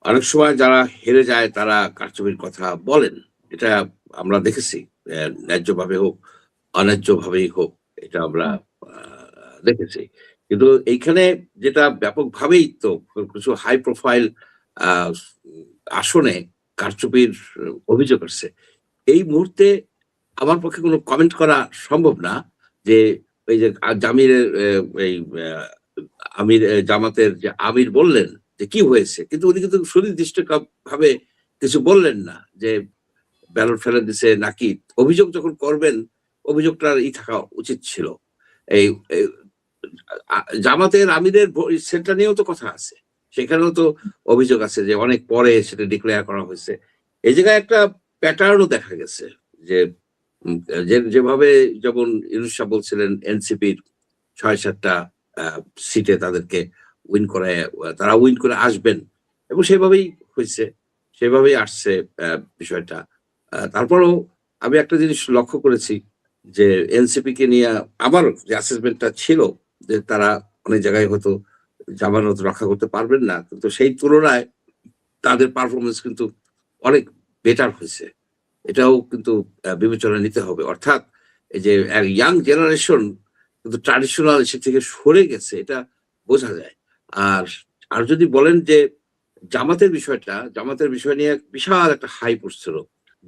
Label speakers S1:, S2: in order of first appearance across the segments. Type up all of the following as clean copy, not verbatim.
S1: অনেক সময় যারা হেরে যায় তারা কারচুপির কথা বলেন। এটা আমরা দেখেছি। ন্যায্যভাবে হোক, অন্যায্যভাবেই হোক, এটা আমরা
S2: হুম,
S1: দেখেছি। কিন্তু এইখানে যেটা ব্যাপকভাবেই তো কিছু হাই প্রোফাইল আ আসনে কারচুপির অভিযোগ আসছে। এই মুহূর্তে আমার পক্ষে কোনো কমেন্ট করা সম্ভব না যে, এই যে জামিরের এই আমির জামাতের যে আমির বললেন যে, "কি হয়েছে?" কিন্তু উনি কিন্তু সুনির্দিষ্ট ভাবে কিছু বললেন না যে, ব্যালট ফেলে দিছে নাকি অভিযোগ যখন করবেন, অভিযোগটার থাকা উচিত ছিল। এই এই জামাতের আমিরের সেটা নিয়েও তো কথা আছে। সেখানেও তো অভিযোগ আছে যে অনেক পরে সেটা ডিক্লেয়ার করা হয়েছে। এই জায়গায় একটা প্যাটার্ন ও দেখা গেছে যে উম যেভাবে যেমন ইউনূস সাহ বলছিলেন এনসিপির ৬-৭ টা আ সিটে তাদেরকে উইন করায় তারা উইন করে আসবেন এবং সেভাবেই হইছে। সেভাবেই আসছে বিষয়টা। তারপরেও আমি একটা জিনিস লক্ষ্য করেছি যে এনসিপি কে নিয়ে আমার যে অ্যাসেসমেন্ট টা ছিল যে তারা অনেক জায়গায় হয়তো জামানত রক্ষা করতে পারবেন না। কিন্তু সেই তুলনায় তাদের পারফরম্যান্স কিন্তু অনেক বেটার হইছে। এটাও কিন্তু বিবেচনায় নিতে হবে। অর্থাৎ এই যে ইয়াং জেনারেশন কিন্তু ট্র্যাডিশনাল ইসে থেকে সরে গেছে এটা বোঝা যায়। আর আর যদি বলেন যে জামাতের বিষয় নিয়ে বিশাল একটা হাইপ উঠছিল।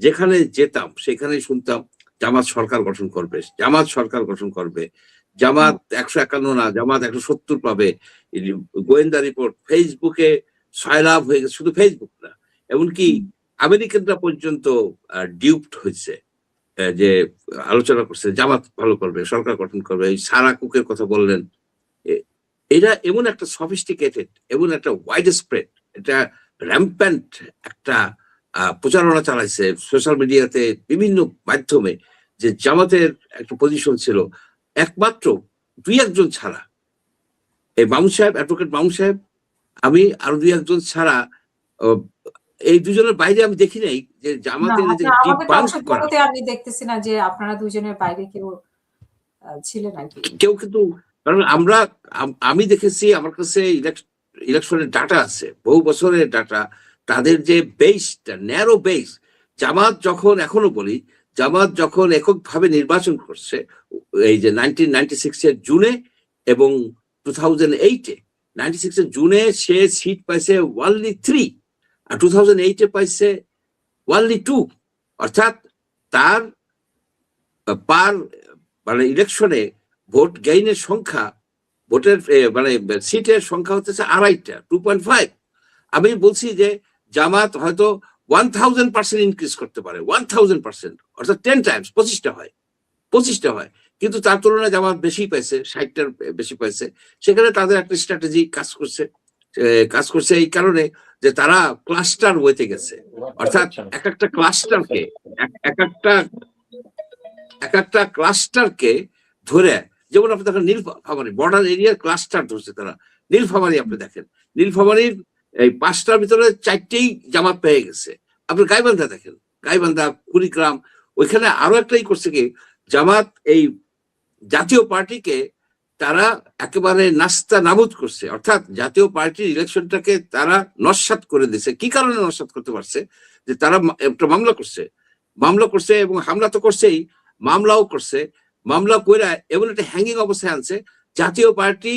S1: যেখানে যেতাম সেখানেই শুনতাম জামাত সরকার গঠন করবে। জামাত সরকার গঠন করবে।
S2: হুম,
S1: জামাত ১৫১ না, জামাত ১৭০ পাবে। গোয়েন্দা রিপোর্ট ফেসবুকে সয়লাব হয়ে গেছে। শুধু ফেসবুক না। এমনকি
S2: হুম।
S1: আমেরিকানরা পর্যন্ত ডিউপড হইছে। যে আলোচনা করছে জামাত ভালো করবে, সরকার গঠন করবে। এই সারা কুকের কথা বললেন। এ এরা এমন একটা সফিস্টিকেটেড, এমন একটা ওয়াইড স্প্রেড, এটা র‍্যাম্প্যান্ট একটা প্রচারণা চালাইছে সোশ্যাল মিডিয়াতে বিভিন্ন মাধ্যমে যে জামাতের একটা পজিশন ছিল একমাত্র ২-১ জন ছাড়া। এই মামুন সাহেব, অ্যাডভোকেট মামুন সাহেব, আমি আরো ২-১ জন ছাড়া অ এই ২ জনের বাইরে আমি দেখি নাই যে
S2: না,
S1: জামাতের এই যে
S2: আপনার আমাদের
S1: ডিবাঙ্ক
S2: দর্শক
S1: করা।
S2: জগতে আমি দেখতেছি না যে আপনারা ২ জনের বাইরে কেউ ছিলেন আরকি।
S1: কেউ কিন্তু কারণ আমরা আমি দেখেছি আমার কাছে ইলেকশনের ডাটা আছে। বহু বছরের ডাটা। তাদের যে বেসটা ন্যারো বেস জামাত যখন এখনো বলি, জামাত যখন এককভাবে নির্বাচন করছে এই যে 1996 এর জুনে এবং 2008 এ 96 এর জুনে সে সিট পাইছে only 3 আর 2008 এ পাইছে only 2 অর্থাৎ তার পার মানে ইলেকশনে ভোট গেইনের সংখ্যা ভোটের মানে সিটের সংখ্যা হচ্ছে ২.৫টা 2.5। আমি বলছি যে জামাত হয়তো 1000% ইনক্রিজ করতে পারে 1000% অর্থাৎ 10 টাইমস 25টা হয় 25টা হয় কিন্তু তার তুলনায় জামাত বেশি পাইছে ৬০টার বেশি পাইছে সেখানে তাদের একটা স্ট্র্যাটেজি কাজ করছে এই কারণে যে তারা ক্লাস্টার ওয়েতে গেছে অর্থাৎ এক একটা ক্লাস্টারকে এক একটা ক্লাস্টারকে ধরে যেমন আপনি দেখেন নীলফামারী বর্ডার এরিয়ার ক্লাস্টার ধরছে তারা নীলফামারী আপনি দেখেন নীলফামারীর এই ৫টার ভিতরে ৪টেই জামাত পেয়ে গেছে আপনি গাইবান্ধা দেখেন গাইবান্ধা কুড়িগ্রাম ওইখানে আরো একটাই করছে কি জামাত এই জাতীয় পার্টিকে তারা একেবারে নাস্তা নাবুদ করছে অর্থাৎ জাতীয় পার্টির ইলেকশনটাকে তারা নস্যাৎ করে দিছে কি কারণে নস্যাৎ করতে পারছে যে তারা একটা মামলা করছে এবং হামলা তো করছেই মামলাও করছে মামলা কইরা এমন একটা হ্যাঙ্গিং অবস্থায় আনছে জাতীয় পার্টি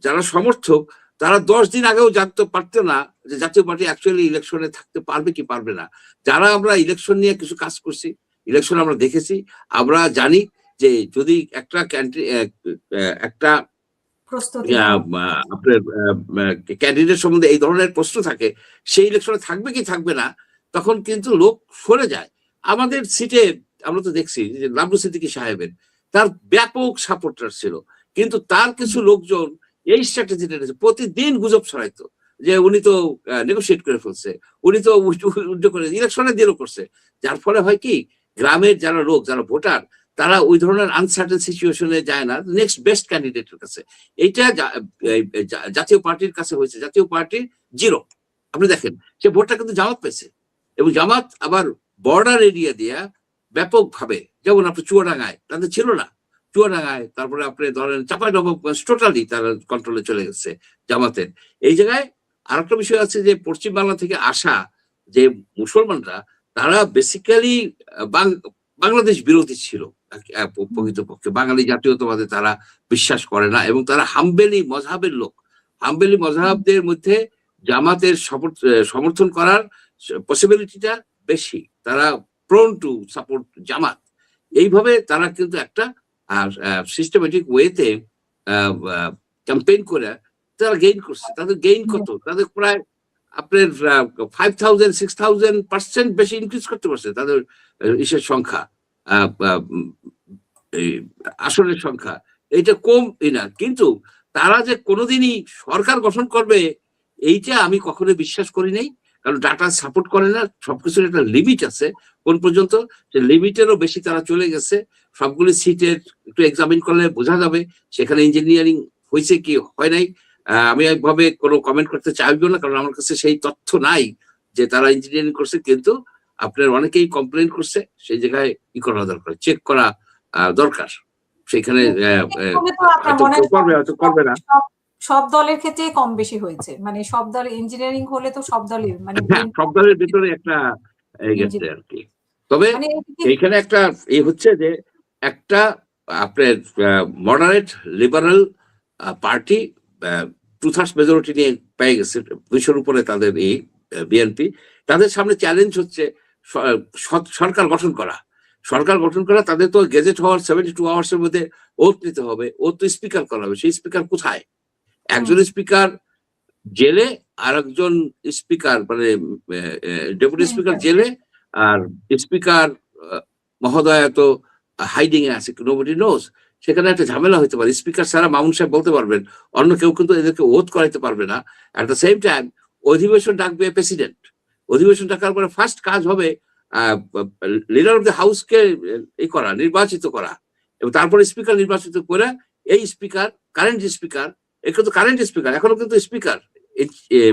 S1: যারা সমর্থক তারা ১০ দিন আগেও জানতে পারতো না যে জাতীয় পার্টি অ্যাকচুয়ালি ইলেকশনে থাকতে পারবে কি পারবে না যারা আমরা ইলেকশন নিয়ে কিছু কাজ করছি ইলেকশন আমরা দেখেছি আমরা জানি যে যদি একটা
S2: প্রস্তুতি নেওয়া।
S1: আপনার ক্যান্ডিডেট সম্বন্ধে এই ধরনের প্রশ্ন থাকে সেই ইলেকশনে থাকবে কি থাকবে না তখন কিন্তু লোক সরে যায় আমাদের সিটে আমরা তো দেখছি যে লাবলু সিদ্দিকী সাহেবের তার ব্যাপক সাপোর্টার ছিল কিন্তু তার কিছু লোকজন এই স্ট্র্যাটেজিটা প্রতিদিন গুজব ছড়াইতো যে উনি তো নেগোসিয়েট করে ফেলছে উনি তো উল্টো করে ইলেকশনে দিলও করছে যার ফলে হয় কি গ্রামের যারা লোক যারা ভোটার তারা ওই ধরনের আনসার্টেন সিচুয়েশনে যায় না নেক্সট বেস্ট ক্যান্ডিডেটের কাছে এইটা জাতীয় পার্টির কাছে হয়েছে জাতীয় পার্টির জিরো আপনি দেখেন সে ভোটটা কিন্তু জামাত পেয়েছে এবং জামাত আবার বর্ডার এরিয়া দিয়া ব্যাপকভাবে যেমন আপনি চুয়াডাঙ্গায় তাদের ছিল না চুয়াডাঙ্গায় তারপরে আপনি ধরেন চাঁপাইনবাবগঞ্জ টোটালি তারা কন্ট্রোলে চলে গেছে জামাতের এই জায়গায় আর একটা বিষয় আছে যে পশ্চিম বাংলা থেকে আসা যে মুসলমানরা তারা বেসিক্যালি বাংলাদেশ বিরোধী ছিল প্রকৃতপক্ষে। বাঙালি জাতীয়তাবাদে তারা বিশ্বাস করে না এবং তারা হাম্বেলি মজহাবের লোক। হাম্বেলি মজহাবদের মধ্যে জামাতের সমর্থন করার পসিবিলিটিটা বেশি, তারা প্রোন টু সাপোর্ট জামাত। এইভাবে তারা কিন্তু একটা সিস্টেমেটিক ওয়েতে ক্যাম্পেইন করে তারা গেইন করছে। তাদের গেইন কত? তাদের প্রায় আপনার 5,000 6,000% বেশি ইনক্রিজ করতে পারছে তাদের ইসের সংখ্যা, আসনের সংখ্যা। এইটা কম না, কিন্তু তারা যে কোনোদিনই সরকার গঠন করবে এইটা আমি কখনো বিশ্বাস করি নাই, কারণ ডাটা সাপোর্ট করে না। সবকিছুর একটা লিমিট আছে, কোন পর্যন্ত, যে লিমিটেরও বেশি তারা চলে গেছে। সবগুলি সিটের একটু এক্সামিন করলে বোঝা যাবে সেখানে ইঞ্জিনিয়ারিং হয়েছে কি হয় নাই। আমি একভাবে কোনো কমেন্ট করতে চাইবো না, কারণ আমার কাছে সেই তথ্য নাই যে তারা ইঞ্জিনিয়ারিং করছে, কিন্তু আপনার অনেকেই কমপ্লেন করছে সেই জায়গায় ই করা দরকার, চেক করা দরকার। সেখানে করবে না।
S2: সব দলের ক্ষেত্রে কম বেশি হয়েছে, মানে সব দল ইঞ্জিনিয়ারিং হলে তো সব দলই, মানে
S1: সব দলের ভিতরে একটা গেছে আর কি। তবে এইখানে একটা হচ্ছে যে একটা আপনার মডারেট লিবারাল পার্টি 2/3 মেজরিটি নিয়ে পেয়ে গেছে, 200-র উপরে তাদের এই বিএনপি। তাদের সামনে চ্যালেঞ্জ হচ্ছে সরকার গঠন করা। সরকার গঠন করা, তাদের তো গেজেট হওয়ার 72 আওয়ার্সের মধ্যে ওথ নিতে হবে, ওথ তো স্পিকার করা হবে। সেই স্পিকার কোথায়? একজন স্পিকার জেলে, আর একজন স্পিকার মানে ডেপুটি স্পিকার জেলে, আর স্পিকার মহোদয় তো হাইডিং এ আছে, নোবডি নোজ। সেখানে একটা ঝামেলা হইতে পারে। স্পিকার ছাড়া মামুন সাহেব বলতে পারবেন, অন্য কেউ কিন্তু এদেরকে ওথ করাইতে পারবে না। অ্যাট দ্য সেম টাইম অধিবেশন ডাকবে প্রেসিডেন্ট। অধিবেশন ডাকার পরে ফার্স্ট কাজ হবে লিডার অফ দ্য হাউসকে এই করা, নির্বাচিত করা, এবং তারপরে স্পিকার নির্বাচিত করে এই স্পিকার, কারেন্ট স্পিকার, এখানে তো কারেন্ট স্পিকার, এখনো কিন্তু স্পিকার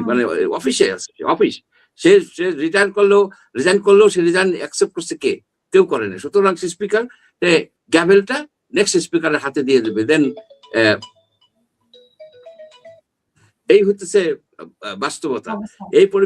S1: মানে অফিসে আছে, অফিস, সে রিজাইন করলেও সে রিজাইন অ্যাকসেপ্ট করছে কে? কেউ করে না। সুতরাং স্পিকার গ্যাভেলটা নেক্সট স্পিকারের হাতে দিয়ে দেবে। দেন এই হচ্ছে বাস্তবতা। এই